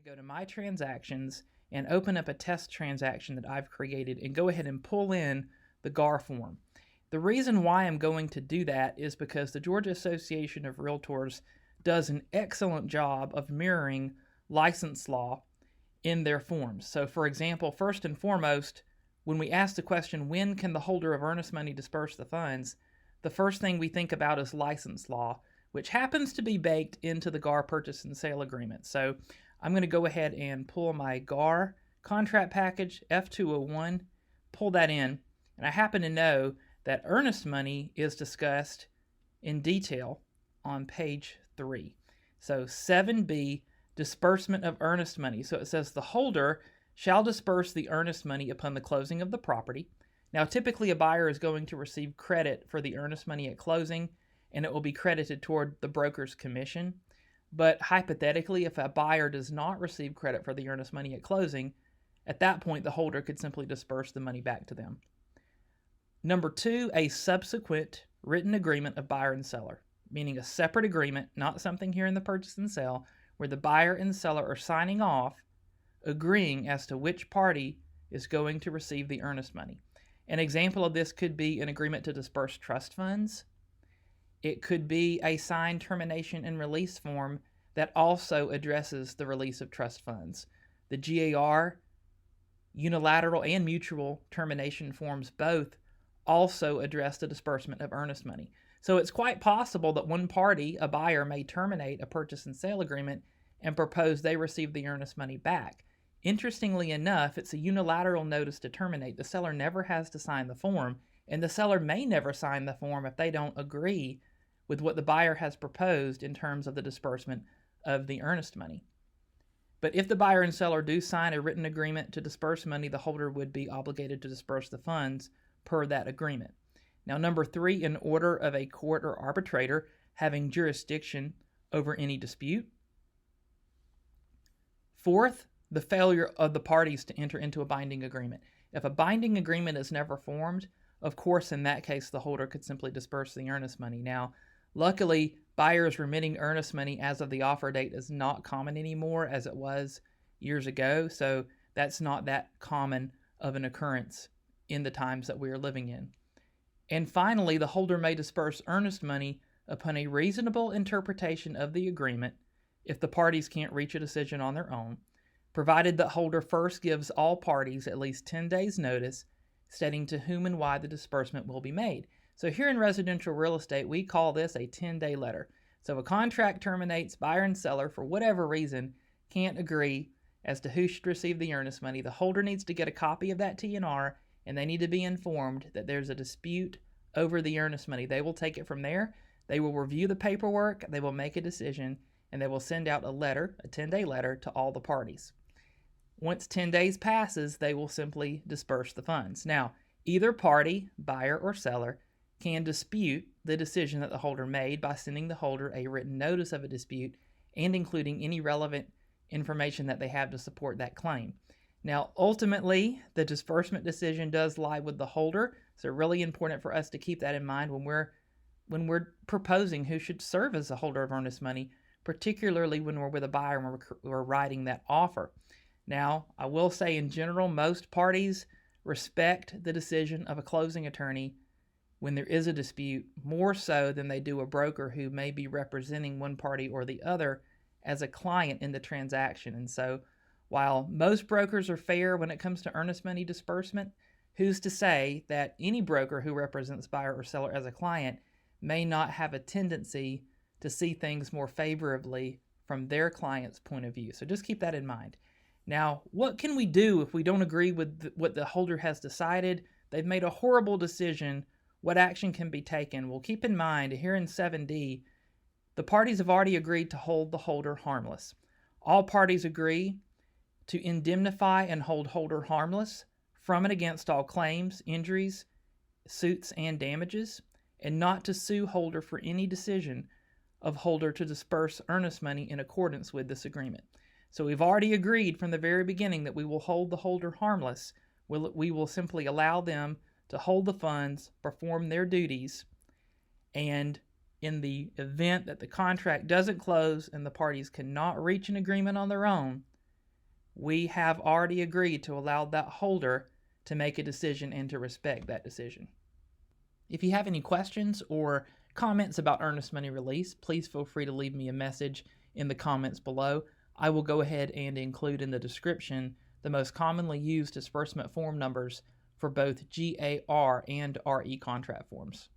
go to my transactions and open up a test transaction that I've created and go ahead and pull in the GAR form. The reason why I'm going to do that is because the Georgia Association of Realtors does an excellent job of mirroring license law in their forms. So for example, first and foremost, when we ask the question, when can the holder of earnest money disperse the funds, the first thing we think about is license law, which happens to be baked into the GAR purchase and sale agreement. So I'm going to go ahead and pull my GAR contract package F201, pull that in, and I happen to know that earnest money is discussed in detail on page 3. So 7B, disbursement of earnest money. So it says the holder shall disperse the earnest money upon the closing of the property. Now, typically a buyer is going to receive credit for the earnest money at closing, and it will be credited toward the broker's commission. But hypothetically, if a buyer does not receive credit for the earnest money at closing, at that point, the holder could simply disperse the money back to them. Number 2, a subsequent written agreement of buyer and seller, meaning a separate agreement, not something here in the purchase and sale, where the buyer and seller are signing off, agreeing as to which party is going to receive the earnest money. An example of this could be an agreement to disperse trust funds. It could be a signed termination and release form that also addresses the release of trust funds. The GAR Unilateral and Mutual Termination forms both also address the disbursement of earnest money. So it's quite possible that one party, a buyer, may terminate a purchase and sale agreement and propose they receive the earnest money back. Interestingly enough, it's a unilateral notice to terminate. The seller never has to sign the form, and the seller may never sign the form if they don't agree with what the buyer has proposed in terms of the disbursement of the earnest money. But if the buyer and seller do sign a written agreement to disperse money, the holder would be obligated to disperse the funds per that agreement. Now, number 3, an order of a court or arbitrator having jurisdiction over any dispute. 4th, the failure of the parties to enter into a binding agreement. If a binding agreement is never formed, of course, in that case, the holder could simply disperse the earnest money. Now, luckily, buyers remitting earnest money as of the offer date is not common anymore as it was years ago, so that's not that common of an occurrence in the times that we are living in. And finally, the holder may disperse earnest money upon a reasonable interpretation of the agreement if the parties can't reach a decision on their own, provided the holder first gives all parties at least 10 days notice stating to whom and why the disbursement will be made. So here in residential real estate, we call this a 10-day letter. So if a contract terminates, buyer and seller, for whatever reason, can't agree as to who should receive the earnest money, the holder needs to get a copy of that T&R, and they need to be informed that there's a dispute over the earnest money. They will take it from there. They will review the paperwork, they will make a decision, and they will send out a letter, a 10-day letter, to all the parties. Once 10 days passes, they will simply disperse the funds. Now, either party, buyer or seller, can dispute the decision that the holder made by sending the holder a written notice of a dispute and including any relevant information that they have to support that claim. Now, ultimately, the disbursement decision does lie with the holder, so really important for us to keep that in mind when we're proposing who should serve as the holder of earnest money, particularly when we're with a buyer and we're writing that offer. Now, I will say in general, most parties respect the decision of a closing attorney when there is a dispute, more so than they do a broker who may be representing one party or the other as a client in the transaction. And so, while most brokers are fair when it comes to earnest money disbursement, who's to say that any broker who represents buyer or seller as a client may not have a tendency to see things more favorably from their client's point of view? So just keep that in mind. Now, what can we do if we don't agree with what the holder has decided? They've made a horrible decision. What action can be taken? Well, keep in mind, here in 7D, the parties have already agreed to hold the holder harmless. All parties agree to indemnify and hold holder harmless from and against all claims, injuries, suits, and damages, and not to sue holder for any decision of holder to disperse earnest money in accordance with this agreement. So we've already agreed from the very beginning that we will hold the holder harmless. We will simply allow them to hold the funds, perform their duties, and in the event that the contract doesn't close and the parties cannot reach an agreement on their own, we have already agreed to allow that holder to make a decision and to respect that decision. If you have any questions or comments about earnest money release, please feel free to leave me a message in the comments below. I will go ahead and include in the description the most commonly used disbursement form numbers for both GAR and RE contract forms.